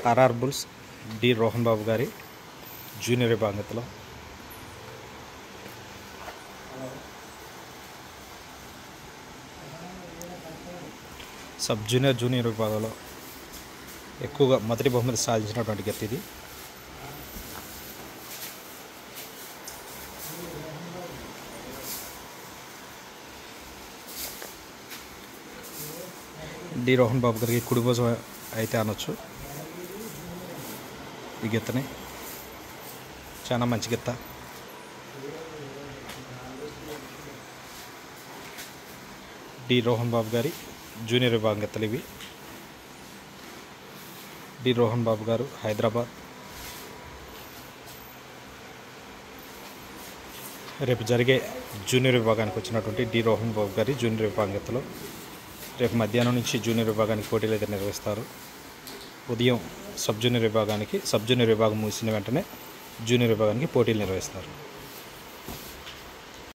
RR bulls D Rohan బాబు గారి junior విభాగంలో sub junior విభాగంలో ఎక్కువగా మొదటి బహుమతి సాధించినటువంటి గెత్త ఇది. డి రోహన్ బాబు గారికి కుడి భుజం అయితే అనొచ్చు. ఈ గెత్తని చాలా మంచి గెత్త. డి రోహన్ బాబు గారి జూనియర్ విభాగం గెత్తలు ఇవి. డి రోహన్ బాబు గారు హైదరాబాద్. రేపు జరిగే జూనియర్ విభాగానికి వచ్చినటువంటి డి రోహన్ బాబు గారి జూనియర్ విభాగం గెత్తలు రేపు మధ్యాహ్నం నుంచి జూనియర్ విభాగానికి పోటీలు అయితే నిర్వహిస్తారు. ఉదయం సబ్ జూనియర్ విభాగం ముగిసిన వెంటనే జూనియర్ విభాగానికి పోటీలు నిర్వహిస్తారు.